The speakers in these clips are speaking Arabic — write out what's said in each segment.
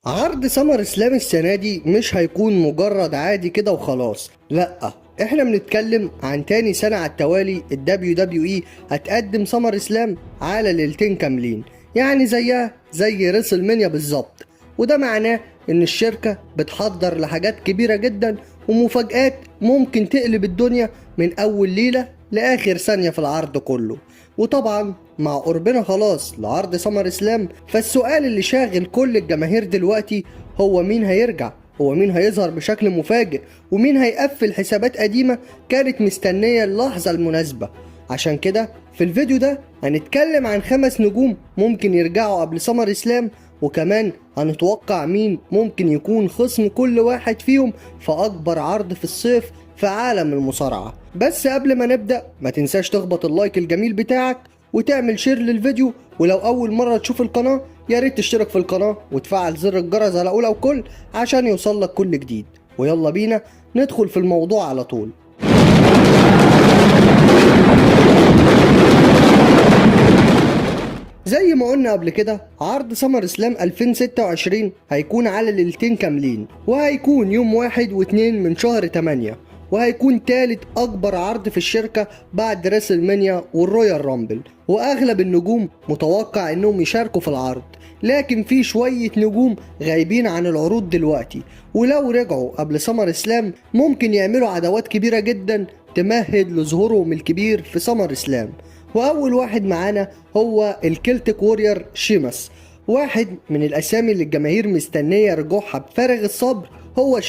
عرض سمر اسلام السنة دي مش هيكون مجرد عادي كده وخلاص، لأ. احنا بنتكلم عن تاني سنة على التوالي الدبليو دبليو اي هتقدم سمر اسلام على ليلتين كاملين، يعني زيها زي ريسل مانيا بالظبط. وده معناه ان الشركة بتحضر لحاجات كبيرة جدا ومفاجآت ممكن تقلب الدنيا من اول ليلة لاخر ثانية في العرض كله. وطبعا مع قربنا خلاص لعرض سمر اسلام، فالسؤال اللي شاغل كل الجماهير دلوقتي هو مين هيرجع، هو مين هيظهر بشكل مفاجئ، ومين هيقفل حسابات قديمة كانت مستنية اللحظة المناسبة. عشان كده في الفيديو ده هنتكلم عن 5 نجوم ممكن يرجعوا قبل سمر اسلام، وكمان هنتوقع مين ممكن يكون خصم كل واحد فيهم في اكبر عرض في الصيف في عالم المصارعة. بس قبل ما نبدأ ما تنساش تخبط اللايك الجميل بتاعك وتعمل شير للفيديو، ولو أول مرة تشوف القناة يا ريت تشترك في القناة وتفعل زر الجرس على أولى وكل عشان يوصلك كل جديد. ويلا بينا ندخل في الموضوع على طول. زي ما قلنا قبل كده، عرض سمر اسلام 2026 هيكون على ليلتين كاملين، وهيكون يوم 1 و2 من شهر 8، وهيكون تالت أكبر عرض في الشركة بعد ريسل مانيا والرويال رامبل. وأغلب النجوم متوقع إنهم يشاركوا في العرض، لكن في شوية نجوم غايبين عن العروض دلوقتي، ولو رجعوا قبل سمر اسلام ممكن يعملوا عداوات كبيرة جدا تمهد لظهورهم الكبير في سمر اسلام. واول واحد معانا هو الكلتيك وورير شيماس، واحد من الاسامي اللي الجماهير مستنيه رجوعها بفارغ الصبر. هو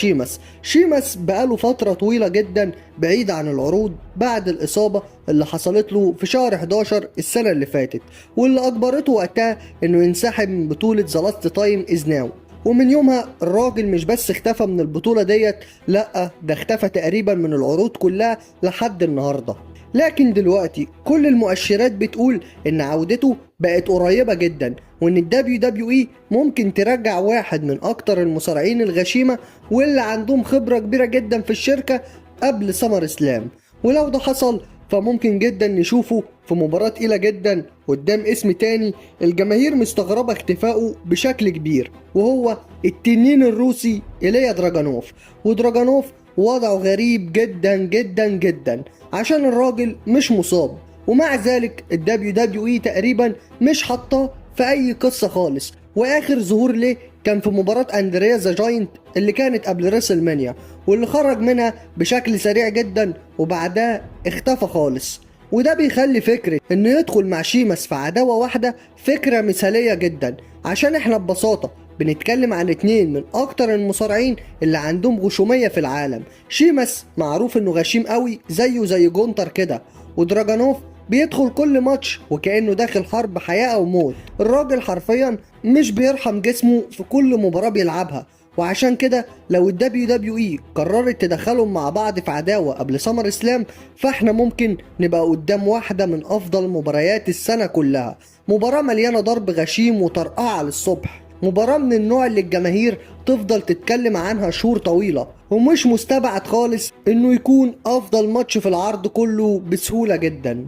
شيماس بقاله فتره طويله جدا بعيد عن العروض بعد الاصابه اللي حصلت له في شهر 11 السنه اللي فاتت، واللي اجبرته وقتها انه ينسحب من بطوله ذا لاست تايم از ناو. ومن يومها الراجل مش بس اختفى من البطوله ديت، لا ده اختفى تقريبا من العروض كلها لحد النهارده. لكن دلوقتي كل المؤشرات بتقول ان عودته بقت قريبة جدا، وان الدبليو دبليو اي ممكن ترجع واحد من اكتر المصارعين الغشيمة واللي عندهم خبرة كبيرة جدا في الشركة قبل سمر اسلام. ولو ده حصل فممكن جدا نشوفه في مباراة تقيلة جدا قدام اسم تاني الجماهير مستغربة اختفائه بشكل كبير، وهو التنين الروسي إيليا دراجانوف. ودراجانوف وضعه غريب جدا جدا جدا عشان الراجل مش مصاب، ومع ذلك الدبليو دبليو اي تقريبا مش حاطاه في اي قصه خالص. واخر ظهور ليه كان في مباراة اندريا ذا جاينت اللي كانت قبل ريسل مانيا، واللي خرج منها بشكل سريع جدا وبعدها اختفى خالص. وده بيخلي فكرة انه يدخل مع شيماس في عداوة واحدة فكرة مثالية جدا، عشان احنا ببساطة بنتكلم عن 2 من اكتر المصارعين اللي عندهم غشومية في العالم. شيماس معروف انه غشيم قوي زيه زي جونتر كده، ودراجانوف بيدخل كل ماتش وكأنه داخل حرب حياة او موت. الراجل حرفيا مش بيرحم جسمه في كل مباراة بيلعبها. وعشان كده لو الدبليو دبليو اي قررت تدخلهم مع بعض في عداوة قبل سمر اسلام، فاحنا ممكن نبقى قدام واحدة من افضل مباريات السنة كلها. مباراة مليانة ضرب غشيم وطرقعة للصبح، مباراة من النوع اللي الجماهير تفضل تتكلم عنها شهور طويلة، ومش مستبعد خالص انه يكون افضل ماتش في العرض كله بسهولة جدا.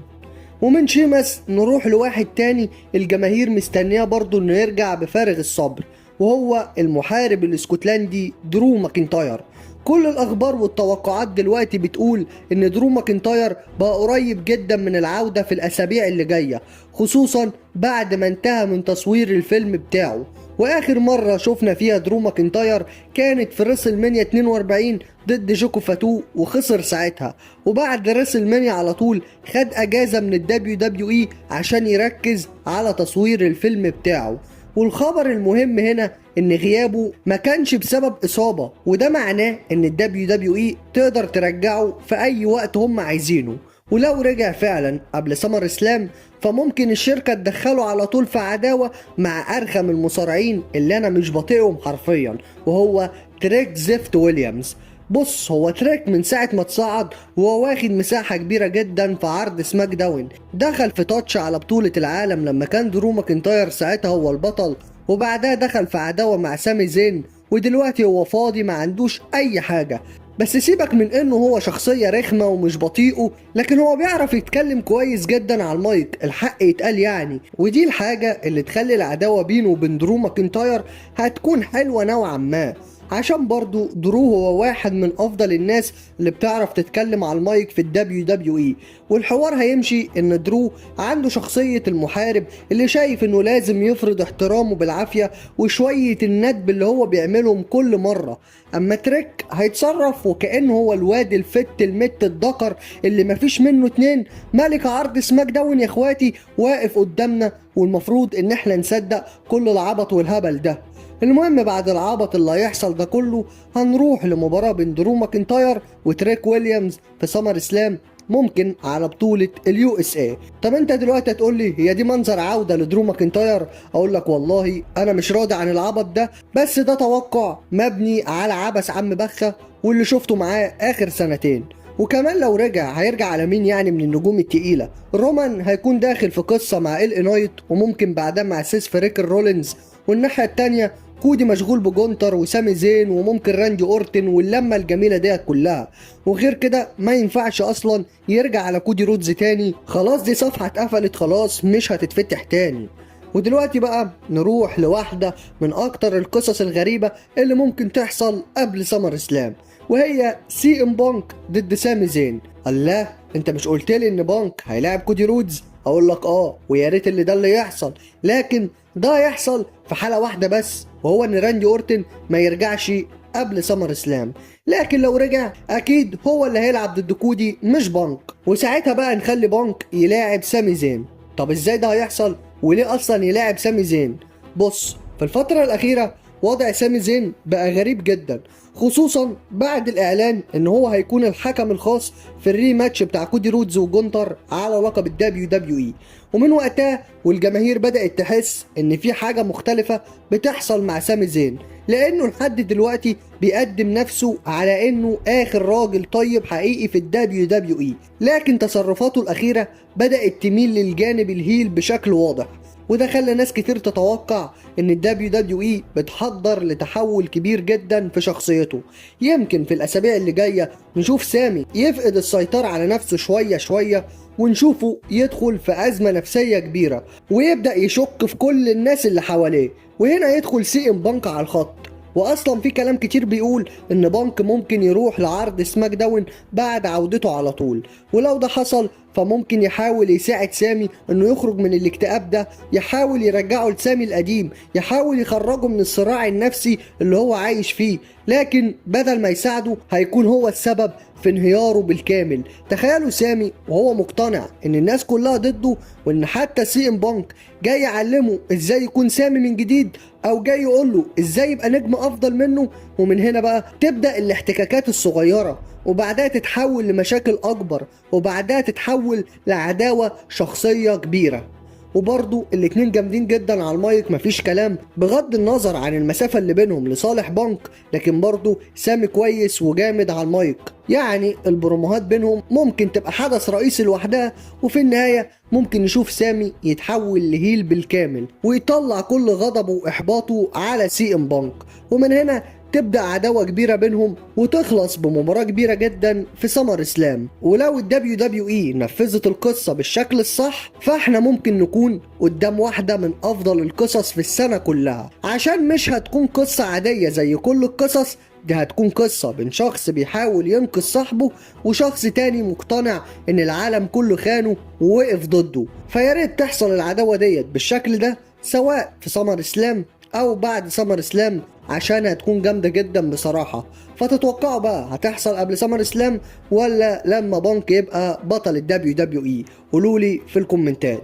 ومن شيماس نروح لواحد تاني الجماهير مستنياه برضه انه يرجع بفارغ الصبر، وهو المحارب الاسكتلندي درو ماكنتاير. كل الاخبار والتوقعات دلوقتي بتقول ان درو ماكنتاير بقى قريب جدا من العودة في الاسابيع اللي جاية، خصوصا بعد ما انتهى من تصوير الفيلم بتاعه. واخر مرة شفنا فيها درو ماكنتاير كانت في ريسل مانيا 42 ضد جوكو فاتو وخسر ساعتها. وبعد ريسل مانيا على طول خد اجازة من الدبليو دبليو اي عشان يركز على تصوير الفيلم بتاعه. والخبر المهم هنا ان غيابه ما كانش بسبب اصابة، وده معناه ان الدبليو دبليو اي تقدر ترجعه في اي وقت هم عايزينه. ولو رجع فعلا قبل سمر اسلام فممكن الشركة تدخله على طول في عداوة مع ارخم المصارعين اللي انا مش بطيقهم حرفيا، وهو تريك زيفت ويليامز. بص، هو تريك من ساعة ما اتصعد وهو واخد مساحة كبيرة جدا في عرض سماك داون. دخل في تاتش على بطولة العالم لما كان درو ماكنتاير ساعتها هو البطل، وبعدها دخل في عداوة مع سامي زين، ودلوقتي هو فاضي ما عندوش اي حاجة. بس سيبك من انه هو شخصية رخمة ومش بطيئه، لكن هو بيعرف يتكلم كويس جدا على المايك، الحق يتقال يعني. ودي الحاجة اللي تخلي العداوة بينه وبين درو ماكنتاير هتكون حلوة نوعا ما، عشان برضو درو هو واحد من افضل الناس اللي بتعرف تتكلم على المايك في الدبليو دبليو اي. والحوار هيمشي ان درو عنده شخصية المحارب اللي شايف انه لازم يفرض احترامه بالعافية وشوية الندب اللي هو بيعملهم كل مرة. اما تريك هيتصرف وكأنه هو الواد الفت المت الدكر اللي مفيش منه اتنين، ملك عرض سماك داون يا اخواتي، واقف قدامنا، والمفروض ان احنا نصدق كل العبط والهبل ده. المهم بعد العبط اللي هيحصل ده كله هنروح لمباراة بين درو ماكنتاير وتريك ويليامز في سمر اسلام، ممكن على بطولة اليو اس اي. طب انت دلوقتي هتقول لي هي دي منظر عودة لدرو ماكنتاير؟ اقول لك والله انا مش راضي عن العبط ده، بس ده توقع مبني على عبث عم بخة واللي شفته معاه اخر سنتين. وكمان لو رجع هيرجع على مين يعني من النجوم التقيلة؟ رومان هيكون داخل في قصة مع ال نايت وممكن بعدها مع سيس فريك رولينز، والناحية التانية كودي مشغول بجونتر وسامي زين وممكن راندي اورتن واللمه الجميله ديت كلها. وغير كده ما ينفعش اصلا يرجع على كودي رودز تاني، خلاص دي صفحه اتقفلت خلاص مش هتتفتح تاني. ودلوقتي بقى نروح لواحده من اكتر القصص الغريبه اللي ممكن تحصل قبل سمر اسلام، وهي سي ام بانك ضد سامي زين. الله، انت مش قلت لي ان بانك هيلاعب كودي رودز؟ اقول لك ويا ريت اللي ده اللي يحصل، لكن ده يحصل في حاله واحده بس، وهو ان راندي اورتن ما يرجعش قبل سمر اسلام. لكن لو رجع اكيد هو اللي هيلعب ضد كودي مش بانك، وساعتها بقى نخلي بانك يلاعب سامي زين. طب ازاي ده هيحصل؟ وليه اصلا يلاعب سامي زين؟ بص، في الفترة الأخيرة وضع سامي زين بقى غريب جدا، خصوصا بعد الإعلان إن هو هيكون الحكم الخاص في الريماتش بتاع كودي رودز وجونتر على لقب الدبليو دبليو إي. ومن وقتها والجماهير بدأت تحس إن في حاجة مختلفة بتحصل مع سامي زين، لأنه لحد دلوقتي بيقدم نفسه على إنه آخر راجل طيب حقيقي في الدبليو دبليو إي، لكن تصرفاته الأخيرة بدأت تميل للجانب الهيل بشكل واضح. وده خلى ناس كتير تتوقع ان الدبليو دبليو اي بتحضر لتحول كبير جدا في شخصيته. يمكن في الاسابيع اللي جايه نشوف سامي يفقد السيطره على نفسه شويه شويه، ونشوفه يدخل في ازمه نفسيه كبيره ويبدا يشك في كل الناس اللي حواليه، وهنا يدخل سي ام بانك على الخط. واصلا في كلام كتير بيقول ان بانك ممكن يروح لعرض سماك داون بعد عودته على طول، ولو ده حصل فممكن يحاول يساعد سامي انه يخرج من الاكتئاب ده، يحاول يرجعه لسامي القديم، يحاول يخرجه من الصراع النفسي اللي هو عايش فيه، لكن بدل ما يساعده هيكون هو السبب في انهياره بالكامل. تخيلوا سامي وهو مقتنع ان الناس كلها ضده، وان حتى سي ام بانك جاي يعلمه ازاي يكون سامي من جديد، او جاي يقول له ازاي يبقى نجم افضل منه. ومن هنا بقى تبدأ الاحتكاكات الصغيرة، وبعدها تتحول لمشاكل اكبر، وبعدها تتحول لعداوة شخصية كبيرة. وبرضو الاتنين جامدين جدا على المايك مفيش كلام، بغض النظر عن المسافة اللي بينهم لصالح بانك، لكن برضو سامي كويس وجامد على المايك. يعني البروموهات بينهم ممكن تبقى حدث رئيسي لوحدها، وفي النهاية ممكن نشوف سامي يتحول لهيل بالكامل ويطلع كل غضبه واحباطه على سي ام بانك، ومن هنا تبدأ عداوة كبيرة بينهم وتخلص بمباراة كبيرة جدا في سمر اسلام. ولو الدبليو دبليو اي نفذت القصة بالشكل الصح فاحنا ممكن نكون قدام واحدة من افضل القصص في السنة كلها، عشان مش هتكون قصة عادية زي كل القصص، دي هتكون قصة بين شخص بيحاول ينقذ صاحبه وشخص تاني مقتنع ان العالم كله خانه ووقف ضده. فياريت تحصل العداوة ديت بالشكل ده سواء في سمر اسلام او بعد سمر اسلام، عشان هتكون جامدة جدا بصراحة. فتتوقعوا بقى هتحصل قبل سمر اسلام ولا لما بانك يبقى بطل الدبليو دبليو اي؟ قولولي في الكومنتات.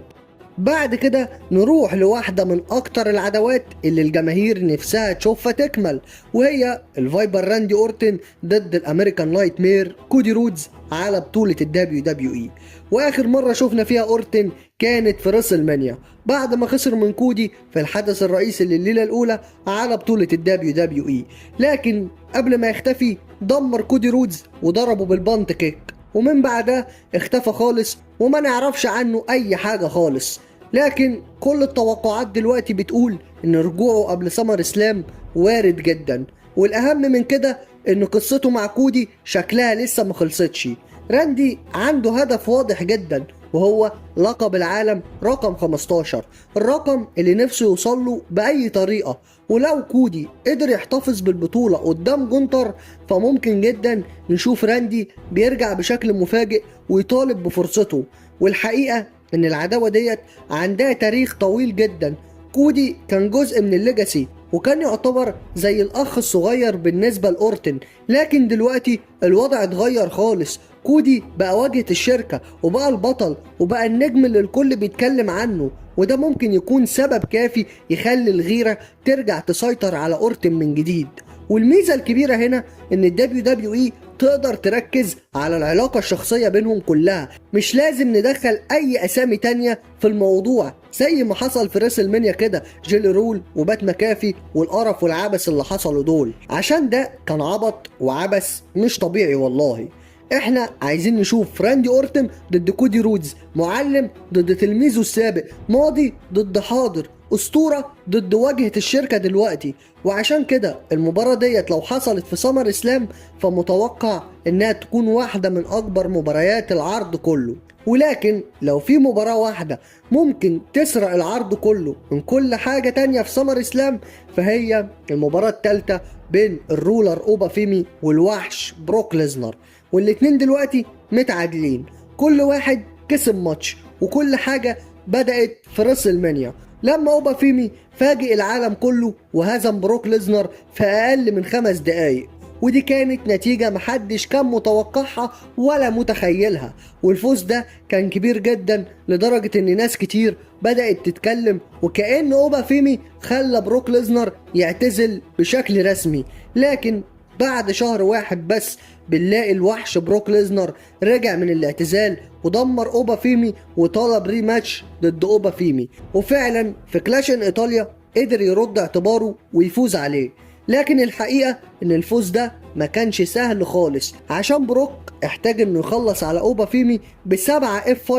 بعد كده نروح لواحدة من أكتر العداوات اللي الجماهير نفسها تشوفها تكمل، وهي الفايبر راندي أورتن ضد الأمريكان نايت مير كودي رودز على بطولة الدبليو دبليو إي. وآخر مرة شفنا فيها أورتن كانت في راسل مانيا بعد ما خسر من كودي في الحدث الرئيسي لليلة الأولى على بطولة الدبليو دبليو إي، لكن قبل ما يختفي دمر كودي رودز وضربه بالبانت كيك، ومن بعدها اختفى خالص وما نعرفش عنه أي حاجة خالص. لكن كل التوقعات دلوقتي بتقول ان رجوعه قبل سمر اسلام وارد جدا، والاهم من كده ان قصته مع كودي شكلها لسه ما خلصتش. راندي عنده هدف واضح جدا، وهو لقب العالم رقم 15، الرقم اللي نفسه يوصله بأي طريقة. ولو كودي قدر يحتفظ بالبطولة قدام جونتر، فممكن جدا نشوف راندي بيرجع بشكل مفاجئ ويطالب بفرصته. والحقيقة ان العداوة ديت عندها تاريخ طويل جدا. كودي كان جزء من الليجاسي، وكان يعتبر زي الأخ الصغير بالنسبة لأورتن، لكن دلوقتي الوضع اتغير خالص. كودي بقى واجهة الشركة، وبقى البطل، وبقى النجم اللي الكل بيتكلم عنه، وده ممكن يكون سبب كافي يخلي الغيرة ترجع تسيطر على أورتن من جديد. والميزة الكبيرة هنا إن ال WWE تقدر تركز على العلاقة الشخصية بينهم كلها، مش لازم ندخل أي أسامي تانية في الموضوع زي ما حصل في ريسل مانيا كده، جيلي رول وبات مكافي والقرف والعبث اللي حصلوا دول، عشان ده كان عبط وعبث مش طبيعي والله. احنا عايزين نشوف راندي اورتن ضد كودي رودز، معلم ضد تلميذه السابق، ماضي ضد حاضر، اسطوره ضد واجهه الشركه دلوقتي. وعشان كده المباراه ديت لو حصلت في سمر اسلام فمتوقع انها تكون واحده من اكبر مباريات العرض كله. ولكن لو في مباراة واحدة ممكن تسرق العرض كله من كل حاجة تانية في سمر اسلام، فهي المباراة الثالثة بين الرولر اوبا فيمي والوحش بروك ليزنر. والاتنين دلوقتي متعادلين، كل واحد كسب ماتش، وكل حاجة بدأت في ريسل مانيا لما اوبا فيمي فاجئ العالم كله وهزم بروك ليزنر في اقل من 5 دقايق. ودي كانت نتيجة محدش كان متوقعها ولا متخيلها، والفوز ده كان كبير جدا لدرجة ان ناس كتير بدأت تتكلم وكأن اوبا فيمي خلى بروك ليزنر يعتزل بشكل رسمي. لكن بعد شهر واحد بس بنلاقي الوحش بروك ليزنر رجع من الاعتزال ودمر اوبا فيمي وطلب ريماتش ضد اوبا فيمي، وفعلا في كلاش ان ايطاليا قدر يرد اعتباره ويفوز عليه. لكن الحقيقة ان الفوز ده ما كانش سهل خالص، عشان بروك احتاج انه يخلص على اوبا فيمي ب7 F5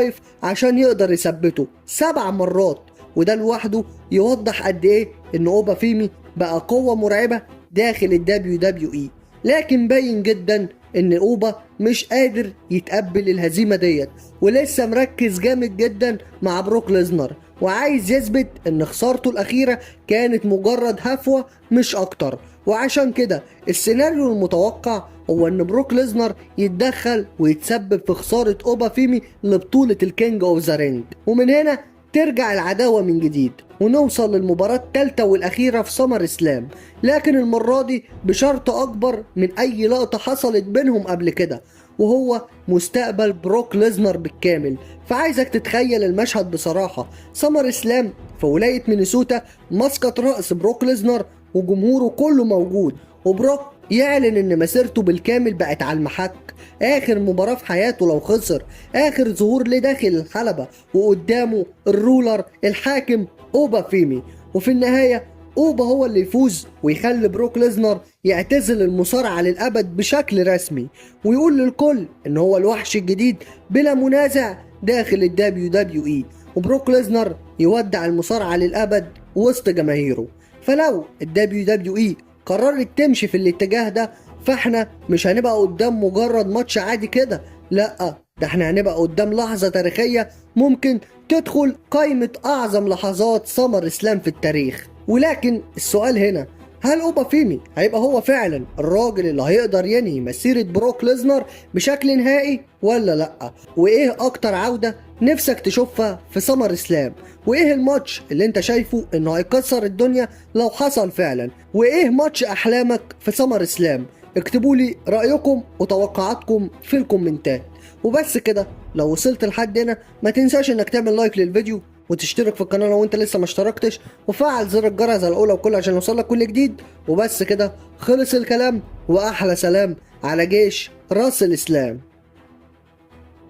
عشان يقدر يثبته 7 مرات، وده لوحده يوضح قد ايه ان اوبا فيمي بقى قوة مرعبة داخل ال WWE. لكن باين جدا ان اوبا مش قادر يتقبل الهزيمة ديت، ولسه مركز جامد جدا مع بروك ليزنر، وعايز يثبت ان خسارته الاخيرة كانت مجرد هفوة مش اكتر. وعشان كده السيناريو المتوقع هو ان بروك ليزنر يتدخل ويتسبب في خسارة اوبا فيمي لبطولة الكينج اوف ذا رينج، ومن هنا ترجع العداوة من جديد ونوصل للمباراة الثالثة والأخيرة في سمر اسلام، لكن المرة دي بشرط أكبر من أي لقطة حصلت بينهم قبل كده، وهو مستقبل بروك ليزنر بالكامل. فعايزك تتخيل المشهد بصراحة، سمر اسلام في ولاية مينيسوتا، مسقط رأس بروك ليزنر وجمهوره كله موجود، وبروك يعلن ان مسيرته بالكامل بقت على المحك، اخر مباراة في حياته لو خسر، اخر ظهور ليه داخل الحلبة، وقدامه الرولر الحاكم اوبا فيمي. وفي النهاية اوبا هو اللي يفوز ويخلي بروك ليزنر يعتزل المصارعة للأبد بشكل رسمي، ويقول للكل ان هو الوحش الجديد بلا منازع داخل ال WWE، وبروك ليزنر يودع المصارعة للأبد وسط جماهيره. فلو ال WWE قررت تمشي في الاتجاه ده، فاحنا مش هنبقى قدام مجرد ماتش عادي كده، لا ده احنا هنبقى قدام لحظة تاريخية ممكن تدخل قائمة أعظم لحظات سمر اسلام في التاريخ. ولكن السؤال هنا، هل اوبا فيمي هيبقى هو فعلا الراجل اللي هيقدر ينهي مسيرة بروك ليزنر بشكل نهائي ولا لا؟ وايه اكتر عودة نفسك تشوفها في سمر اسلام؟ وايه الماتش اللي انت شايفه انه هيكسر الدنيا لو حصل فعلا؟ وايه ماتش احلامك في سمر اسلام؟ اكتبوا لي رأيكم وتوقعاتكم في الكومنتات. وبس كده، لو وصلت لحد هنا ما تنساش انك تعمل لايك للفيديو وتشترك في القناة لو انت لسه ما اشتركتش، وفعل زر الجرس على الاولى وكل عشان يوصلك كل جديد. وبس كده خلص الكلام، واحلى سلام على جيش راس الاسلام.